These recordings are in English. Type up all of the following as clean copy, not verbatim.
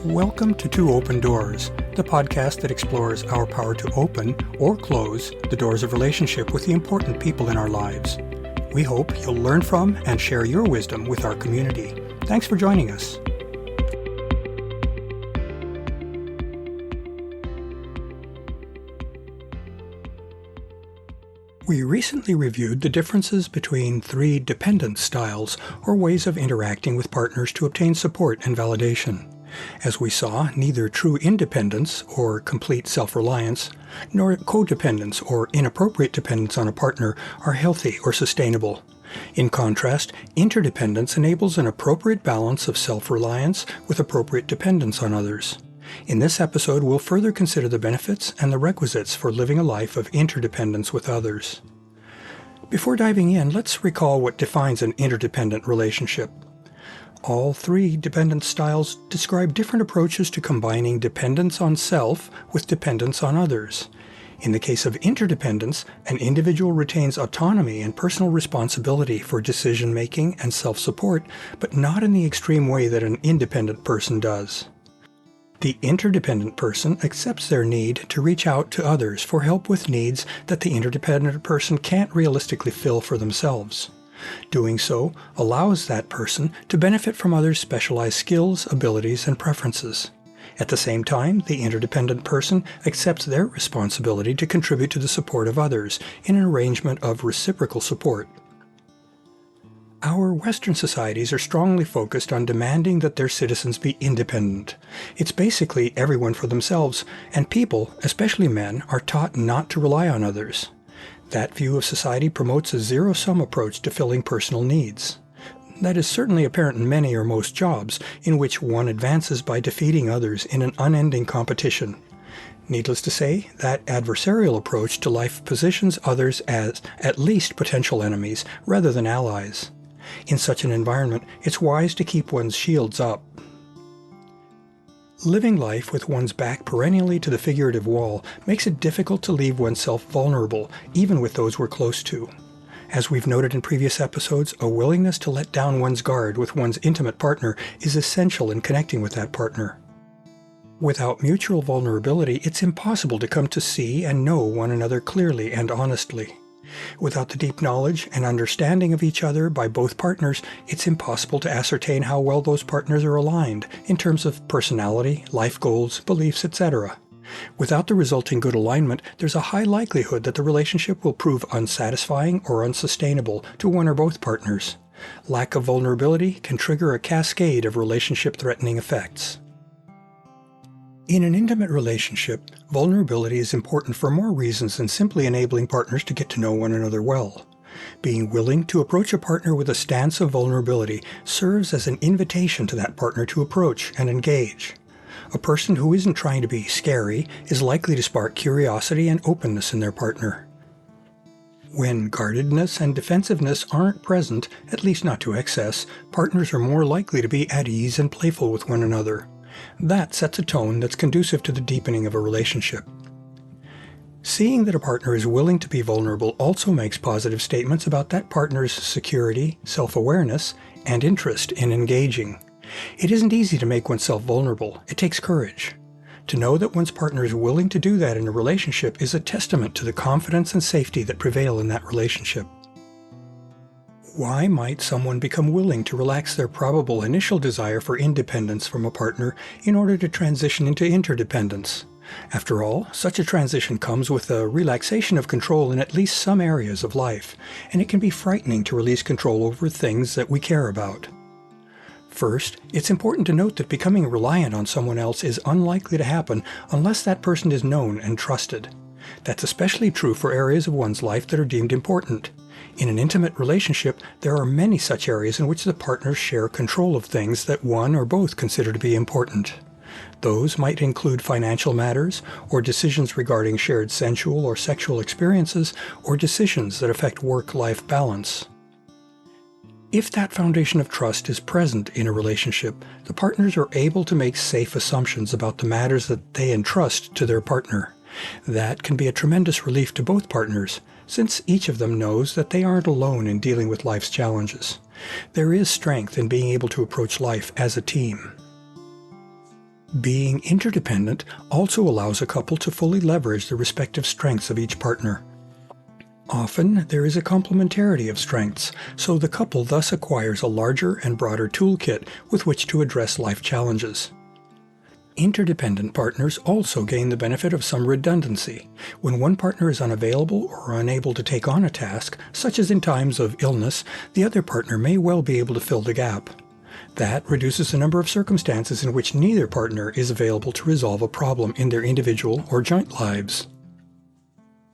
Welcome to Two Open Doors, the podcast that explores our power to open or close the doors of relationship with the important people in our lives. We hope you'll learn from and share your wisdom with our community. Thanks for joining us. We recently reviewed the differences between 3 dependent styles, or ways of interacting with partners to obtain support and validation. As we saw, neither true independence, or complete self-reliance, nor codependence, or inappropriate dependence on a partner, are healthy or sustainable. In contrast, interdependence enables an appropriate balance of self-reliance with appropriate dependence on others. In this episode, we'll further consider the benefits and the requisites for living a life of interdependence with others. Before diving in, let's recall what defines an interdependent relationship. All 3 dependent styles describe different approaches to combining dependence on self with dependence on others. In the case of interdependence, an individual retains autonomy and personal responsibility for decision-making and self-support, but not in the extreme way that an independent person does. The interdependent person accepts their need to reach out to others for help with needs that the interdependent person can't realistically fill for themselves. Doing so allows that person to benefit from others' specialized skills, abilities, and preferences. At the same time, the interdependent person accepts their responsibility to contribute to the support of others in an arrangement of reciprocal support. Our Western societies are strongly focused on demanding that their citizens be independent. It's basically everyone for themselves, and people, especially men, are taught not to rely on others. That view of society promotes a zero-sum approach to filling personal needs. That is certainly apparent in many or most jobs, in which one advances by defeating others in an unending competition. Needless to say, that adversarial approach to life positions others as at least potential enemies rather than allies. In such an environment, it's wise to keep one's shields up. Living life with one's back perennially to the figurative wall makes it difficult to leave oneself vulnerable, even with those we're close to. As we've noted in previous episodes, a willingness to let down one's guard with one's intimate partner is essential in connecting with that partner. Without mutual vulnerability, it's impossible to come to see and know one another clearly and honestly. Without the deep knowledge and understanding of each other by both partners, it's impossible to ascertain how well those partners are aligned in terms of personality, life goals, beliefs, etc. Without the resulting good alignment, there's a high likelihood that the relationship will prove unsatisfying or unsustainable to one or both partners. Lack of vulnerability can trigger a cascade of relationship-threatening effects. In an intimate relationship, vulnerability is important for more reasons than simply enabling partners to get to know one another well. Being willing to approach a partner with a stance of vulnerability serves as an invitation to that partner to approach and engage. A person who isn't trying to be scary is likely to spark curiosity and openness in their partner. When guardedness and defensiveness aren't present, at least not to excess, partners are more likely to be at ease and playful with one another. That sets a tone that's conducive to the deepening of a relationship. Seeing that a partner is willing to be vulnerable also makes positive statements about that partner's security, self-awareness, and interest in engaging. It isn't easy to make oneself vulnerable. It takes courage. To know that one's partner is willing to do that in a relationship is a testament to the confidence and safety that prevail in that relationship. Why might someone become willing to relax their probable initial desire for independence from a partner in order to transition into interdependence? After all, such a transition comes with a relaxation of control in at least some areas of life, and it can be frightening to release control over things that we care about. First, it's important to note that becoming reliant on someone else is unlikely to happen unless that person is known and trusted. That's especially true for areas of one's life that are deemed important. In an intimate relationship, there are many such areas in which the partners share control of things that one or both consider to be important. Those might include financial matters, or decisions regarding shared sensual or sexual experiences, or decisions that affect work-life balance. If that foundation of trust is present in a relationship, the partners are able to make safe assumptions about the matters that they entrust to their partner. That can be a tremendous relief to both partners, since each of them knows that they aren't alone in dealing with life's challenges. There is strength in being able to approach life as a team. Being interdependent also allows a couple to fully leverage the respective strengths of each partner. Often, there is a complementarity of strengths, so the couple thus acquires a larger and broader toolkit with which to address life challenges. Interdependent partners also gain the benefit of some redundancy. When one partner is unavailable or unable to take on a task, such as in times of illness, the other partner may well be able to fill the gap. That reduces the number of circumstances in which neither partner is available to resolve a problem in their individual or joint lives.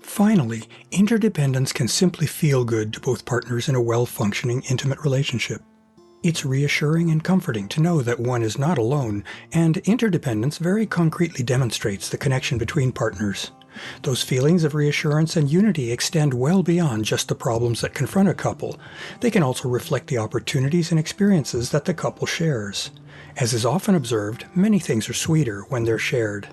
Finally, interdependence can simply feel good to both partners in a well-functioning intimate relationship. It's reassuring and comforting to know that one is not alone, and interdependence very concretely demonstrates the connection between partners. Those feelings of reassurance and unity extend well beyond just the problems that confront a couple. They can also reflect the opportunities and experiences that the couple shares. As is often observed, many things are sweeter when they're shared.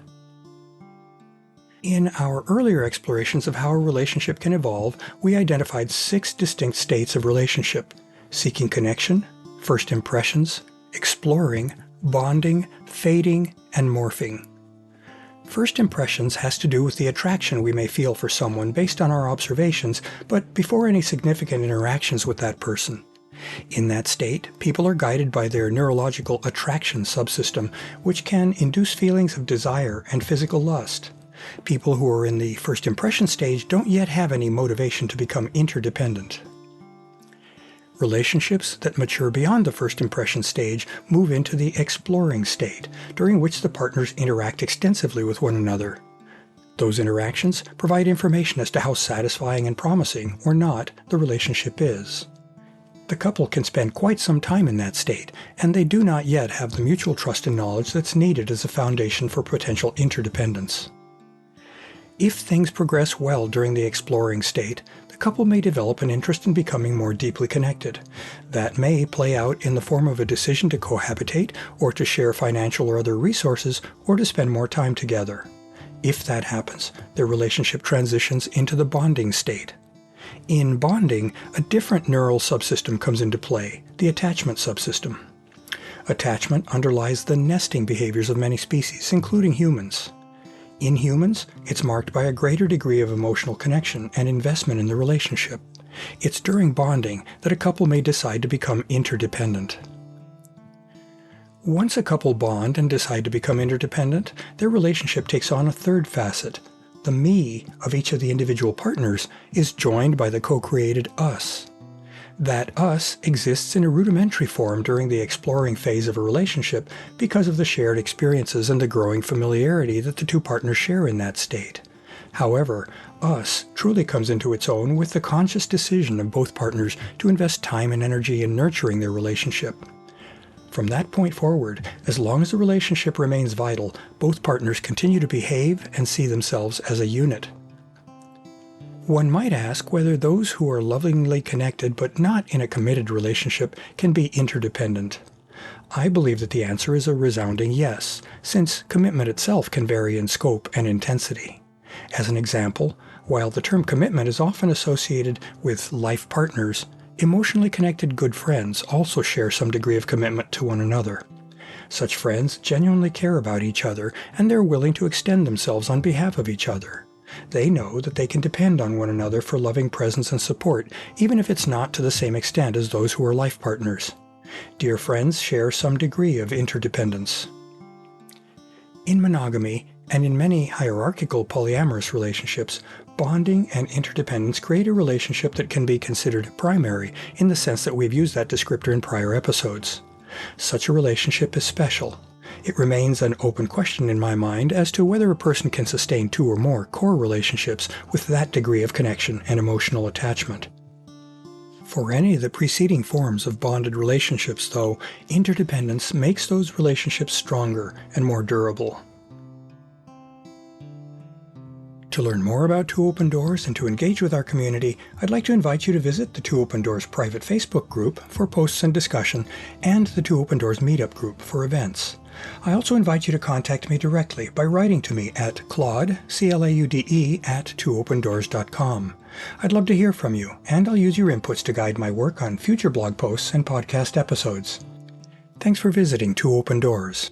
In our earlier explorations of how a relationship can evolve, we identified 6 distinct states of relationship: seeking connection, first impressions, exploring, bonding, fading, and morphing. First impressions has to do with the attraction we may feel for someone based on our observations, but before any significant interactions with that person. In that state, people are guided by their neurological attraction subsystem, which can induce feelings of desire and physical lust. People who are in the first impression stage don't yet have any motivation to become interdependent. Relationships that mature beyond the first impression stage move into the exploring state, during which the partners interact extensively with one another. Those interactions provide information as to how satisfying and promising, or not, the relationship is. The couple can spend quite some time in that state, and they do not yet have the mutual trust and knowledge that's needed as a foundation for potential interdependence. If things progress well during the exploring state, the couple may develop an interest in becoming more deeply connected. That may play out in the form of a decision to cohabitate, or to share financial or other resources, or to spend more time together. If that happens, their relationship transitions into the bonding state. In bonding, a different neural subsystem comes into play, the attachment subsystem. Attachment underlies the nesting behaviors of many species, including humans. In humans, it's marked by a greater degree of emotional connection and investment in the relationship. It's during bonding that a couple may decide to become interdependent. Once a couple bond and decide to become interdependent, their relationship takes on a third facet. The me of each of the individual partners is joined by the co-created us. That us exists in a rudimentary form during the exploring phase of a relationship because of the shared experiences and the growing familiarity that the two partners share in that state. However, us truly comes into its own with the conscious decision of both partners to invest time and energy in nurturing their relationship. From that point forward, as long as the relationship remains vital, both partners continue to behave and see themselves as a unit. One might ask whether those who are lovingly connected but not in a committed relationship can be interdependent. I believe that the answer is a resounding yes, since commitment itself can vary in scope and intensity. As an example, while the term commitment is often associated with life partners, emotionally connected good friends also share some degree of commitment to one another. Such friends genuinely care about each other, and they're willing to extend themselves on behalf of each other. They know that they can depend on one another for loving presence and support, even if it's not to the same extent as those who are life partners. Dear friends share some degree of interdependence. In monogamy, and in many hierarchical polyamorous relationships, bonding and interdependence create a relationship that can be considered primary in the sense that we've used that descriptor in prior episodes. Such a relationship is special. It remains an open question in my mind as to whether a person can sustain 2 or more core relationships with that degree of connection and emotional attachment. For any of the preceding forms of bonded relationships, though, interdependence makes those relationships stronger and more durable. To learn more about Two Open Doors and to engage with our community, I'd like to invite you to visit the Two Open Doors private Facebook group for posts and discussion, and the Two Open Doors meetup group for events. I also invite you to contact me directly by writing to me at Claude, C-L-A-U-D-E, @twoopendoors.com. I'd love to hear from you, and I'll use your inputs to guide my work on future blog posts and podcast episodes. Thanks for visiting Two Open Doors.